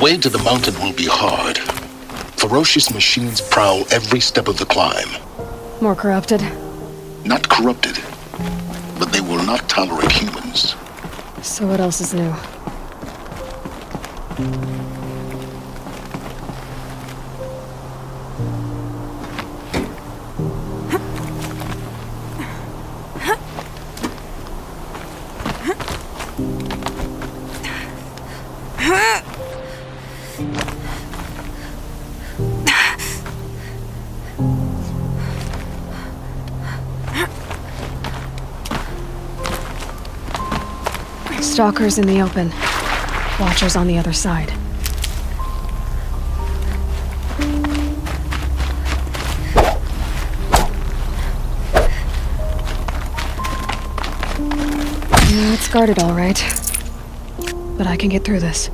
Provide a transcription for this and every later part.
way to the mountain will be hard. Ferocious machines prowl every step of the climb. More corrupted? Not corrupted, but they will not tolerate humans. So what else is new? Stalkers in the open. Watchers on the other side. Yeah, it's guarded all right. But I can get through this.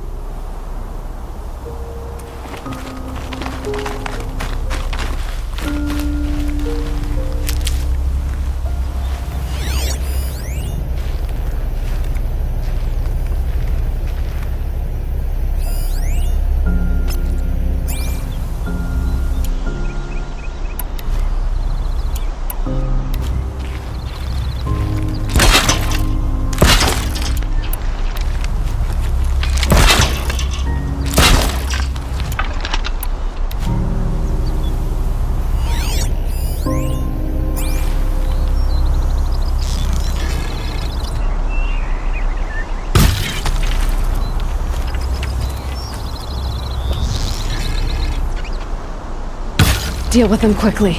Deal with them quickly.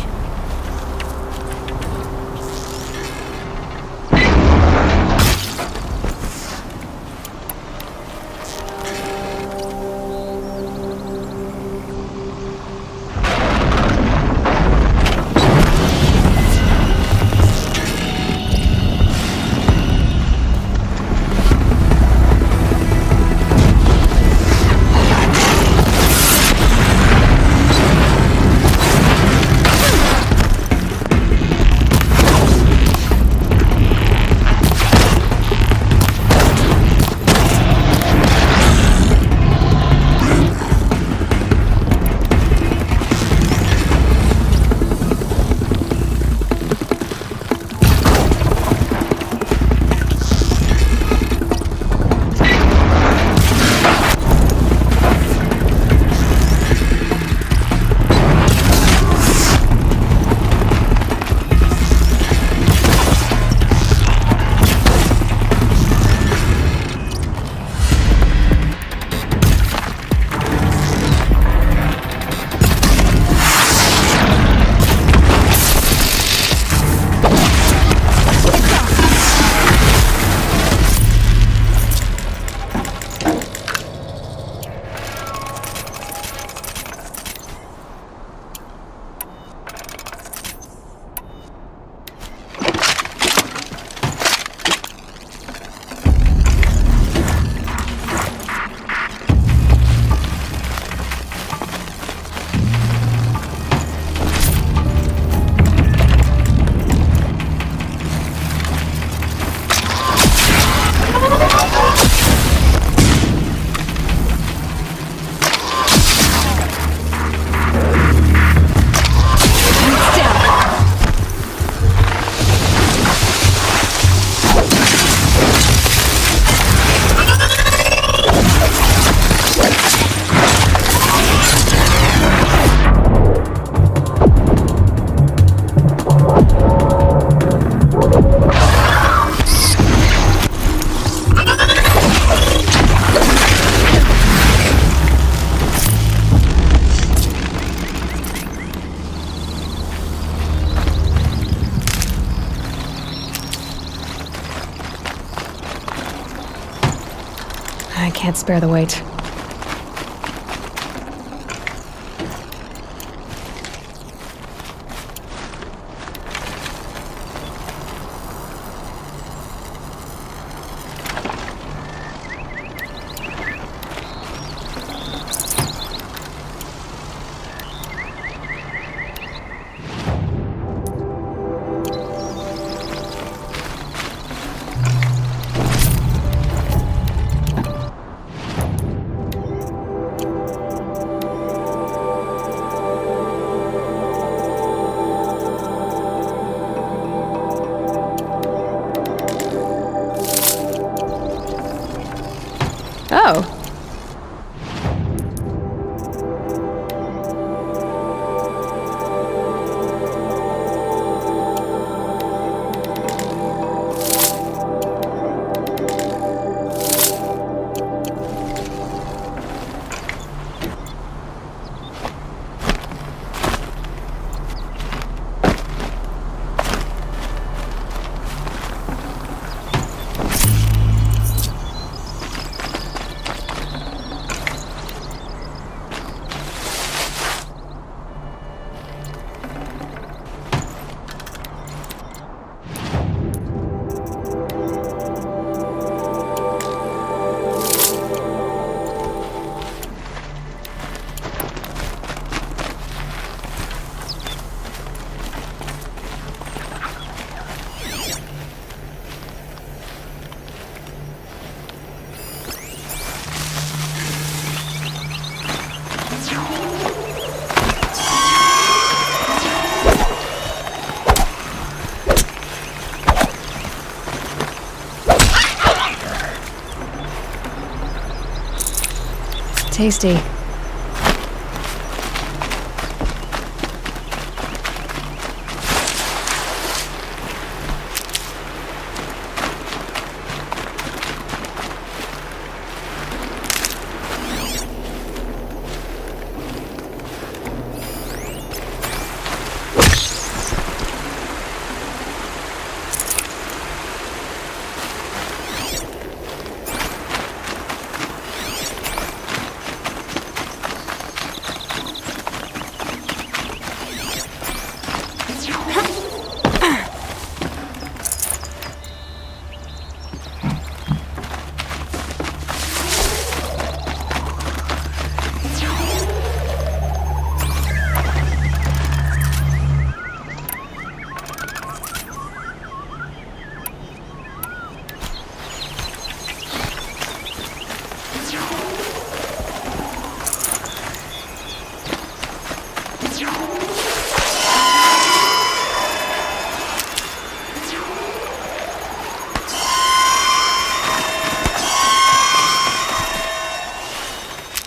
I can't spare the weight. Oh. Tasty.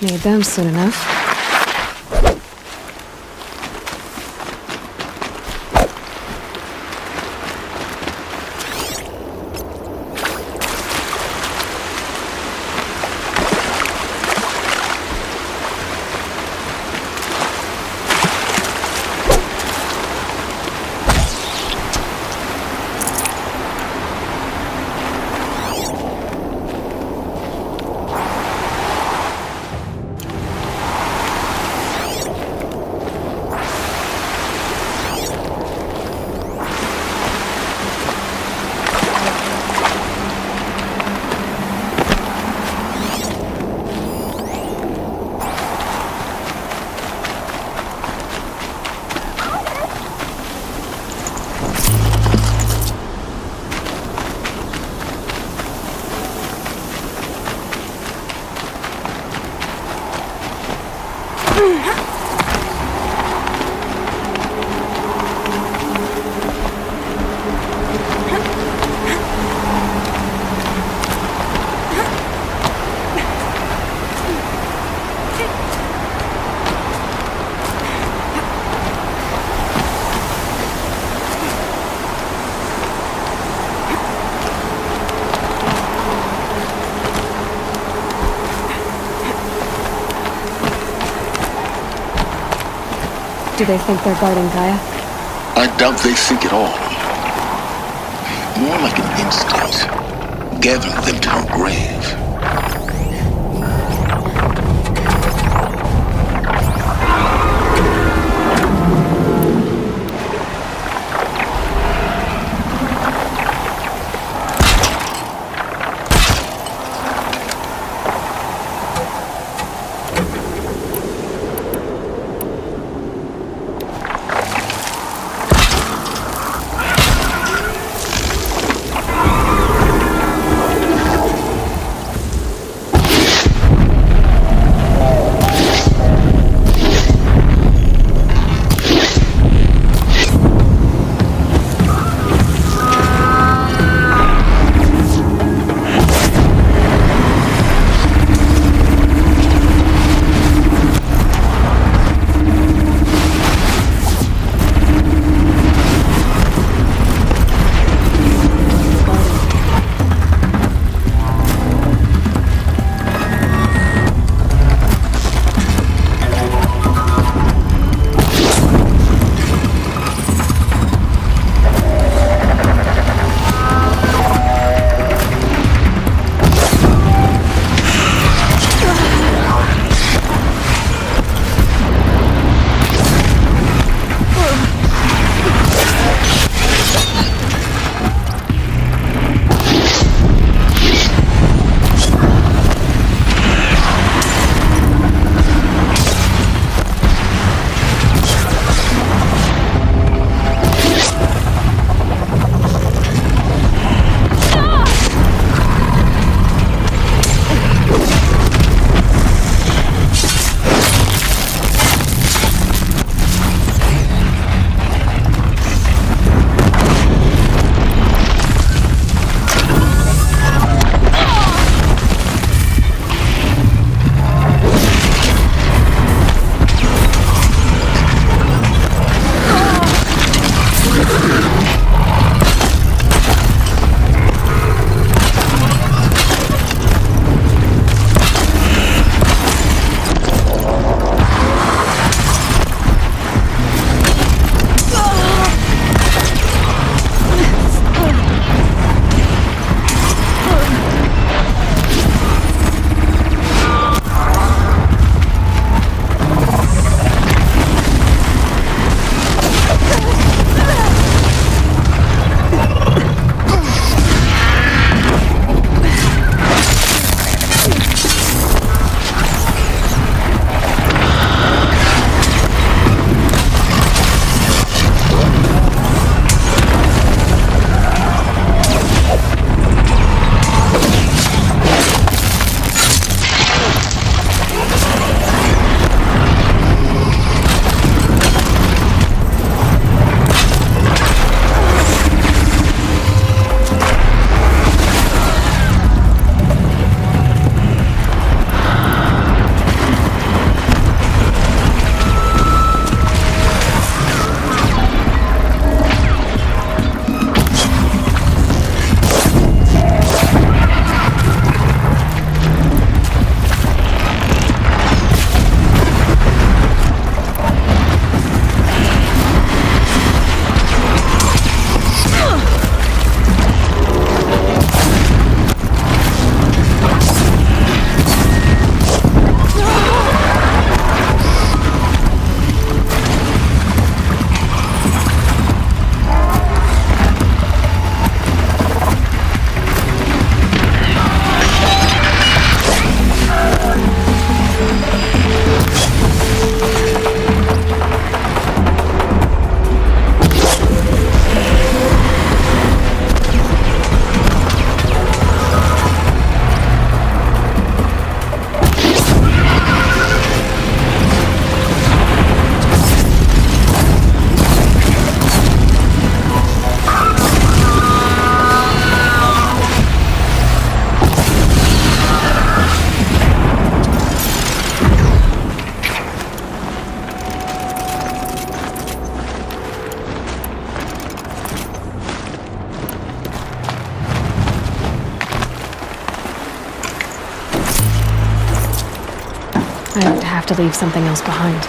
Made them soon enough. Do they think they're guarding Gaia? I doubt they think at all. More like an instinct, gathering them to her grave. I'd have to leave something else behind.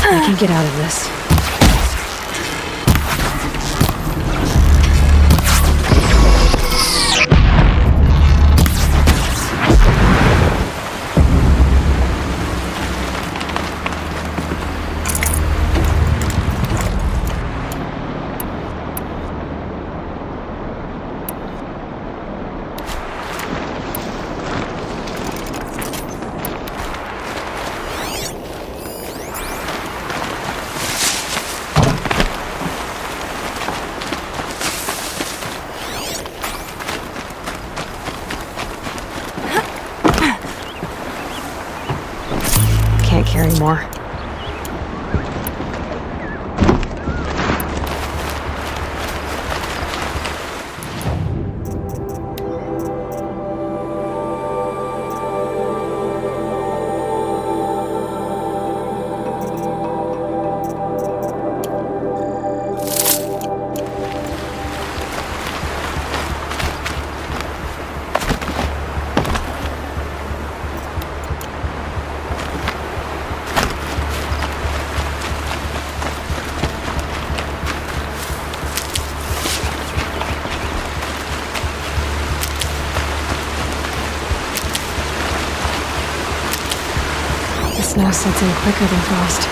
I can get out of this. Can't carry more. The snow sets in quicker than frost.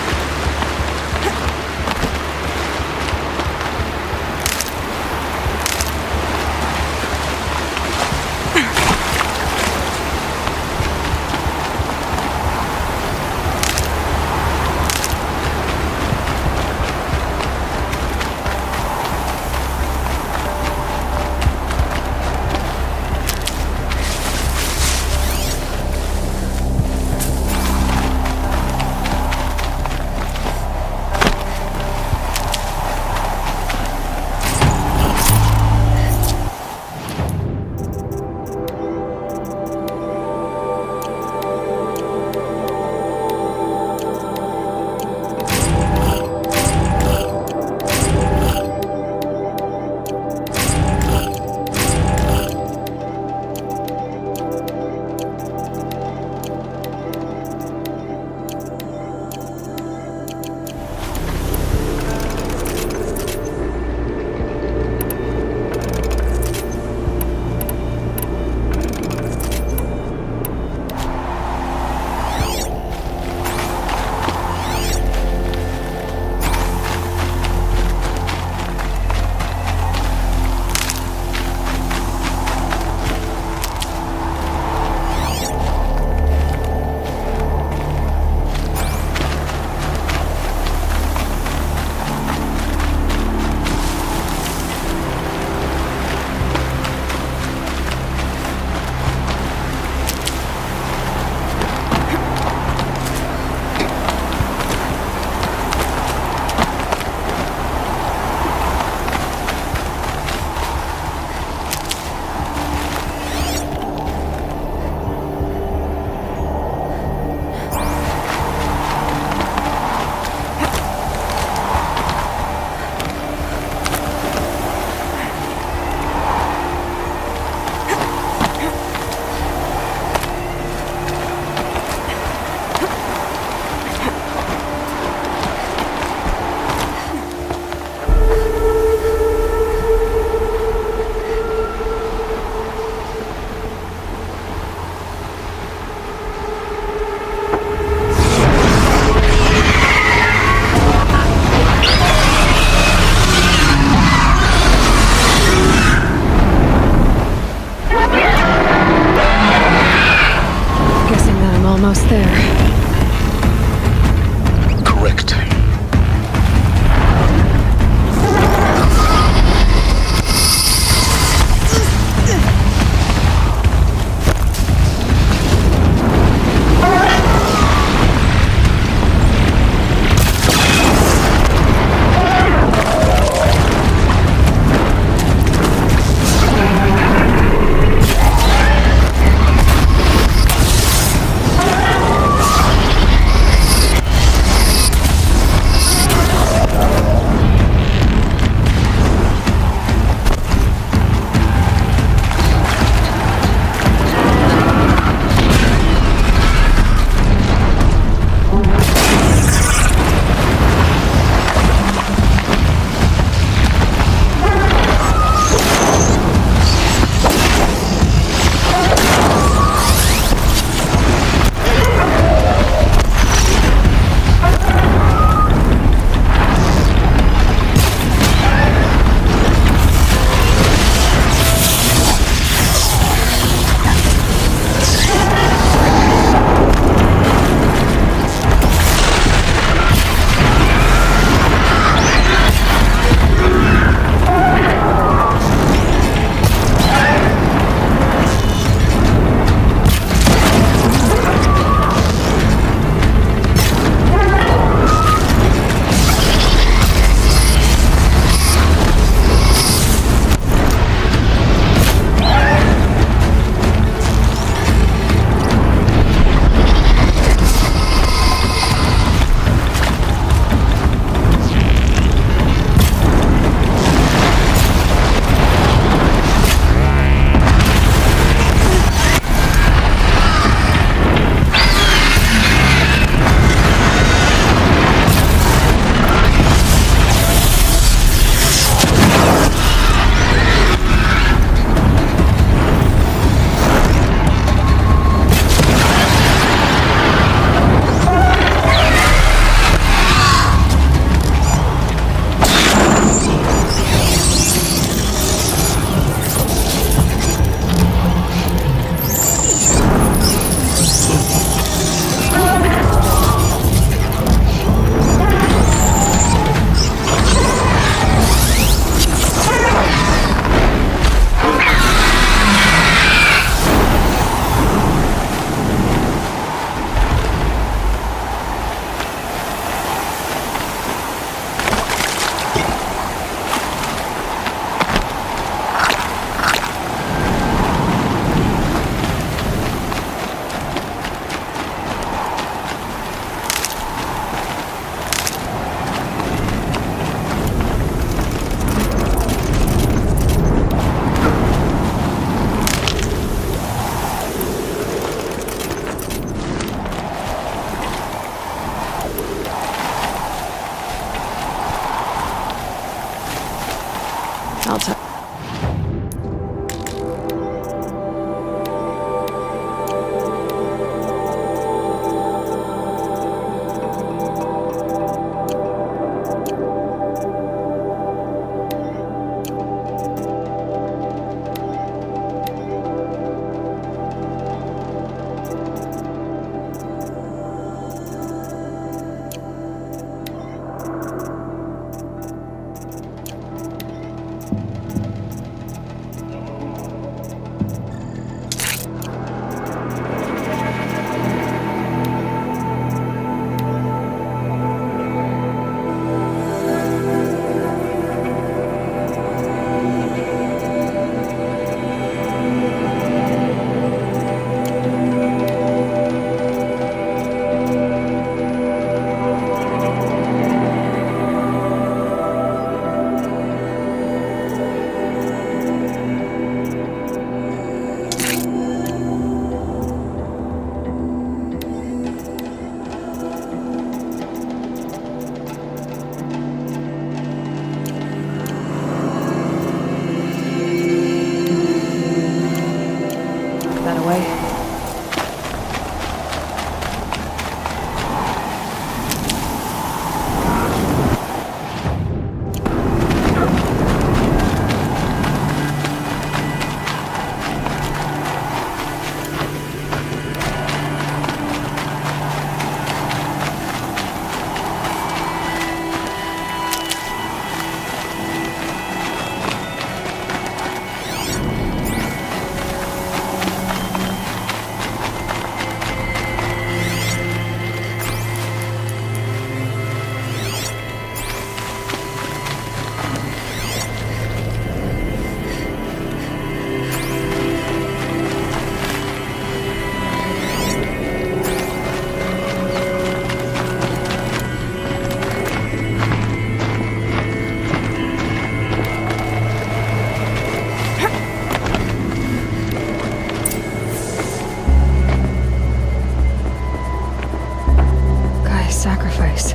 sacrifice.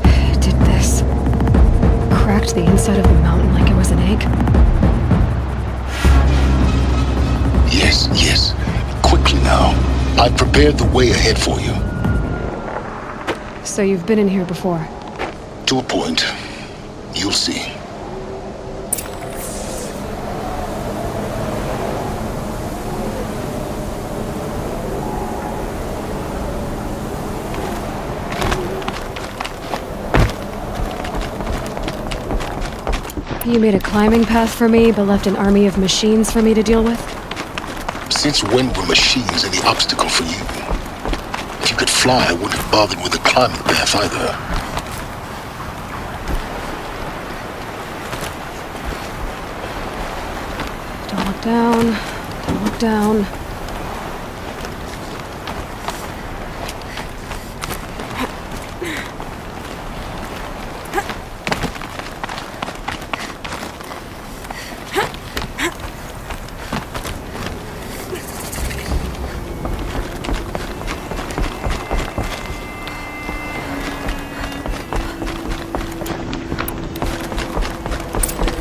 It did this. Cracked the inside of the mountain like it was an egg. Yes, yes. Quickly now. I've prepared the way ahead for you. So you've been in here before? To a point. You'll see. You made a climbing path for me, but left an army of machines for me to deal with? Since when were machines any obstacle for you? If you could fly, I wouldn't have bothered with the climbing path either. Don't look down. Don't look down.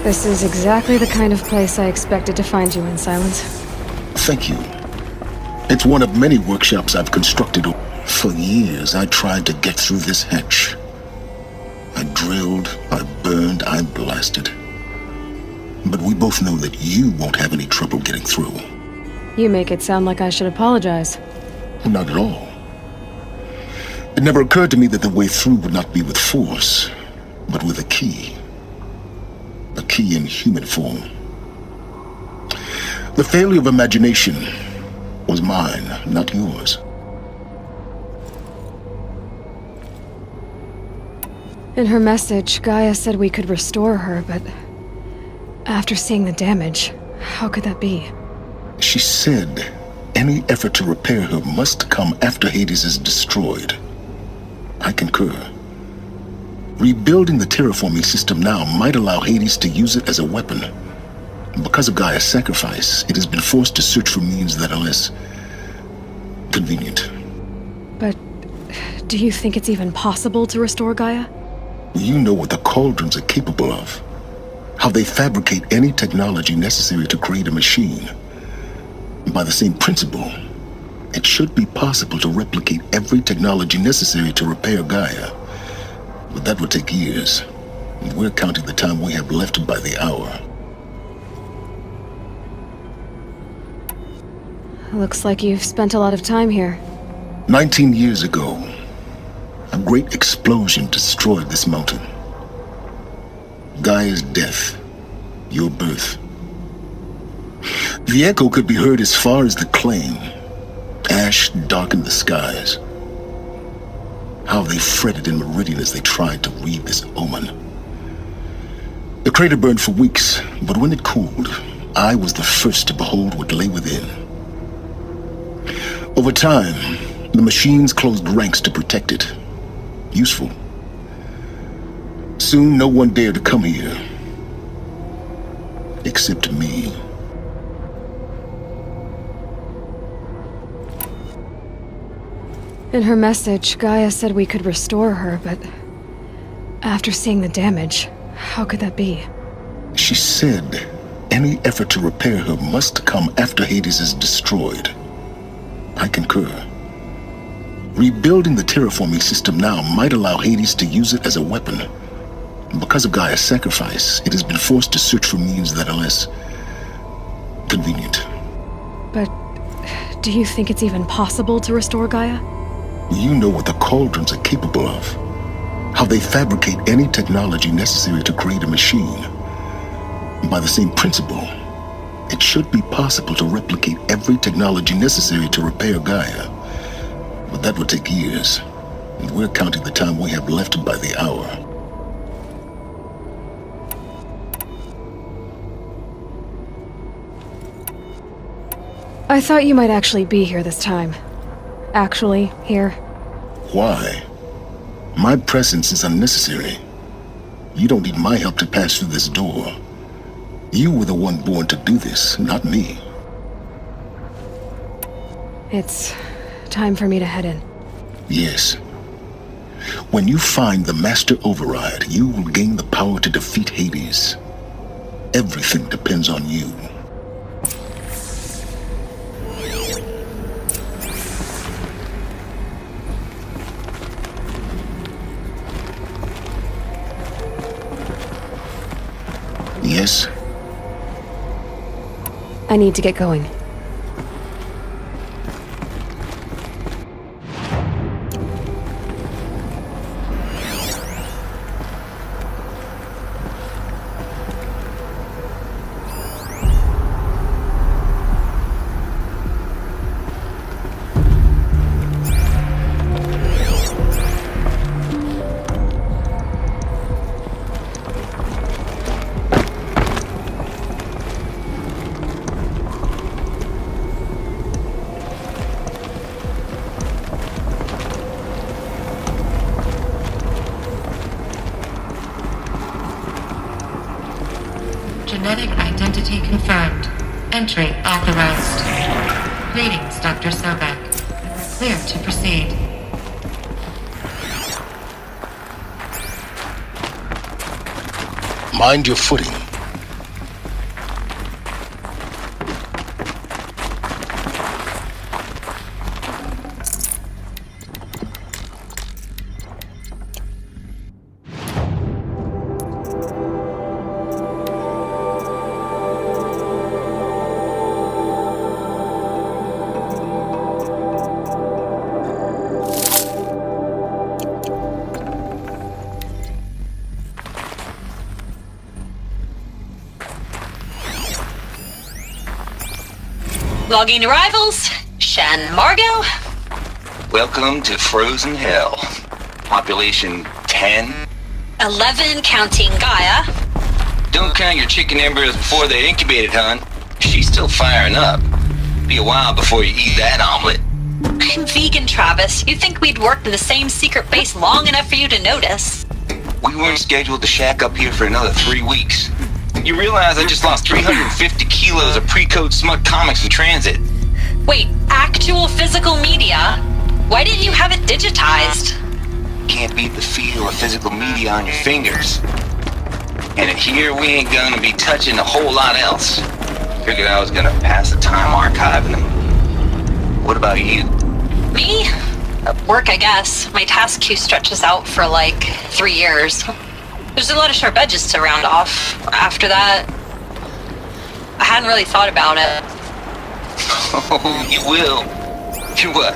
This is exactly the kind of place I expected to find you in, Silence. Thank you. It's one of many workshops I've constructed. For years, I tried to get through this hatch. I drilled, I burned, I blasted. But we both know that you won't have any trouble getting through. You make it sound like I should apologize. Not at all. It never occurred to me that the way through would not be with force, but with a key. A key in human form. The failure of imagination was mine, not yours. In her message, Gaia said we could restore her, but after seeing the damage, how could that be? She said any effort to repair her must come after Hades is destroyed. I concur. Rebuilding the terraforming system now might allow Hades to use it as a weapon. Because of Gaia's sacrifice, it has been forced to search for means that are less convenient. But do you think it's even possible to restore Gaia? You know what the cauldrons are capable of. How they fabricate any technology necessary to create a machine. By the same principle, it should be possible to replicate every technology necessary to repair Gaia. But that would take years, and we're counting the time we have left by the hour. Looks like you've spent a lot of time here. 19 years ago, a great explosion destroyed this mountain. Gaia's death, your birth. The echo could be heard as far as the claim. Ash darkened the skies. How they fretted in Meridian as they tried to read this omen. The crater burned for weeks, but when it cooled, I was the first to behold what lay within. Over time, the machines closed ranks to protect it. Useful. Soon, no one dared to come here. Except me. In her message, Gaia said we could restore her, but after seeing the damage, how could that be? She said any effort to repair her must come after Hades is destroyed. I concur. Rebuilding the terraforming system now might allow Hades to use it as a weapon. Because of Gaia's sacrifice, it has been forced to search for means that are less convenient. But do you think it's even possible to restore Gaia? You know what the cauldrons are capable of. How they fabricate any technology necessary to create a machine. By the same principle, it should be possible to replicate every technology necessary to repair Gaia. But that would take years, and we're counting the time we have left by the hour. I thought you might actually be here this time. Actually, here. Why? My presence is unnecessary. You don't need my help to pass through this door. You were the one born to do this, not me. It's time for me to head in. Yes. When you find the Master Override, you will gain the power to defeat Hades. Everything depends on you. Yes? I need to get going. Genetic identity confirmed. Entry authorized. Greetings, Dr. Sobek. Clear to proceed. Mind your footing. Logging arrivals. Shen Margot. Welcome to Frozen Hell. Population 10. 11 counting Gaia. Don't count your chicken embryos before they're incubated, hon. She's still firing up. Be a while before you eat that omelet. I'm vegan, Travis. You'd think we'd worked in the same secret base long enough for you to notice. We weren't scheduled to shack up here for another 3 weeks. You realize I just lost 350 kilos of pre-code smut comics in transit. Wait, actual physical media? Why didn't you have it digitized? Can't beat the feel of physical media on your fingers. And here we ain't gonna be touching a whole lot else. Figured I was gonna pass the time archiving them. What about you? Me? At work, I guess. My task queue stretches out for like 3 years. There's a lot of sharp edges to round off. After that, I hadn't really thought about it. Oh, you will. You what?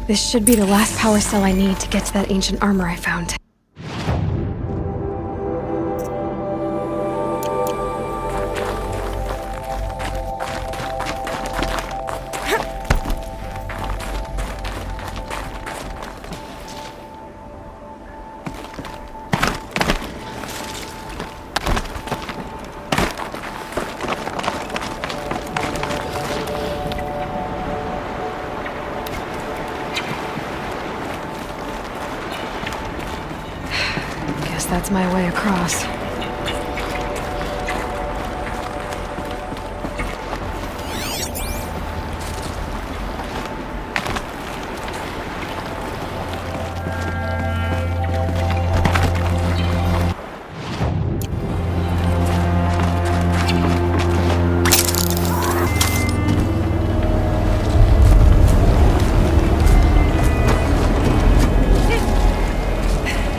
This should be the last power cell I need to get to that ancient armor I found. That's my way across.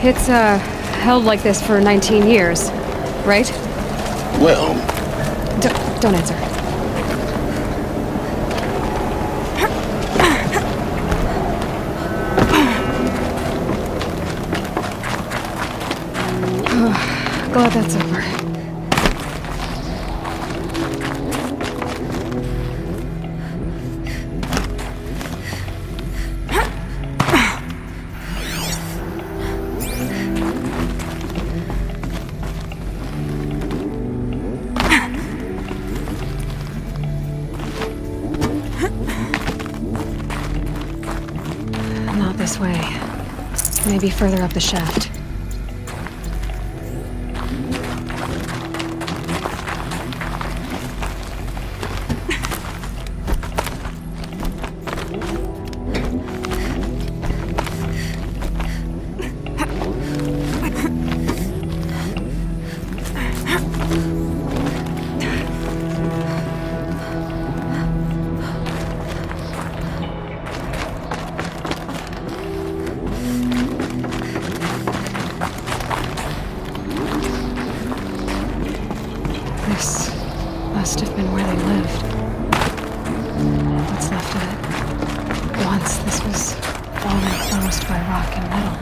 It's, held like this for 19 years, right? Well... Don't answer. glad that's over. Not this way. Maybe further up the shaft. This must have been where they lived. What's left of it. Once this was all enclosed by rock and metal.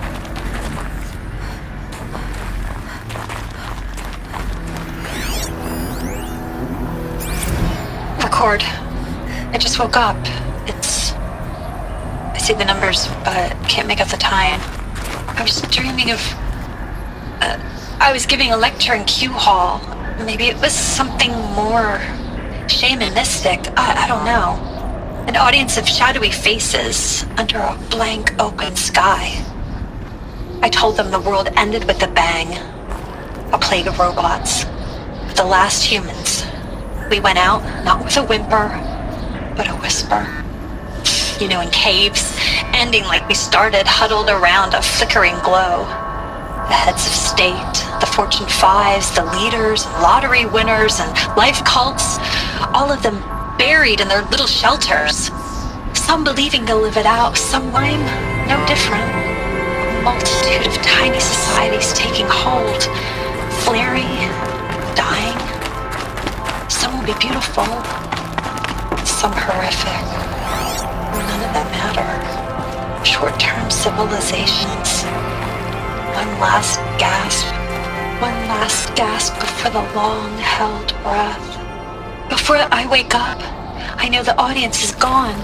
Record. I just woke up. I see the numbers, but can't make out the time. I was dreaming of... I was giving a lecture in Q Hall. Maybe it was something more shamanistic. I don't know. An audience of shadowy faces under a blank open sky. I told them the world ended with a bang. A plague of robots. The last humans. We went out, not with a whimper, but a whisper. You know, in caves, ending like we started, huddled around a flickering glow. The heads of state, the Fortune 5s, the leaders, lottery winners, and life cults, all of them buried in their little shelters. Some believing they'll live it out, some lame, no different. A multitude of tiny societies taking hold, flaring, dying. Some will be beautiful, some horrific. None of them matter. Short-term civilizations. One last gasp before the long-held breath. Before I wake up, I know the audience is gone.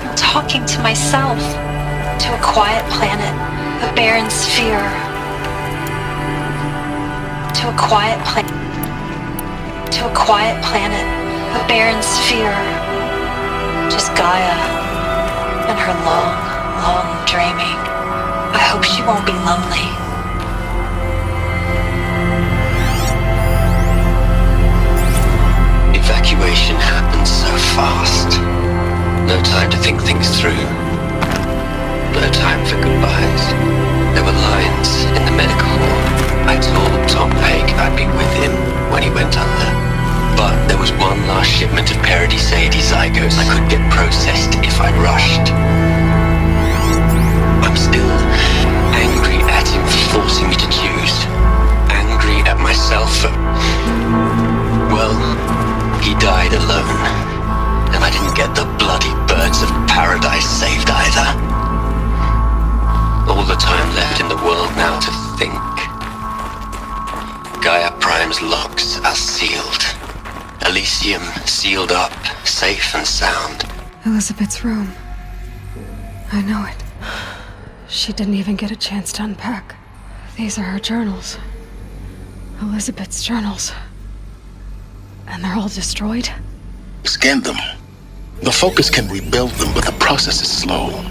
I'm talking to myself, to a quiet planet, a barren sphere. To a quiet planet, a barren sphere. Just Gaia and her long, long dreaming. I hope she won't be lonely. Evacuation happened so fast. No time to think things through. No time for goodbyes. There were lines in the medical ward. I told Tom Haig I'd be with him when he went under. But there was one last shipment of Paradis-80 zygotes I could get processed if I'd rushed. I'm still angry at him for forcing me to choose. Angry at myself for... well, he died alone. And I didn't get the bloody birds of paradise saved either. All the time left in the world now to think. Gaia Prime's locks are sealed. Elysium sealed up, safe and sound. Elizabeth's room. I know it. She didn't even get a chance to unpack. These are her journals. Elizabeth's journals. And they're all destroyed? Scan them. The Focus can rebuild them, but the process is slow.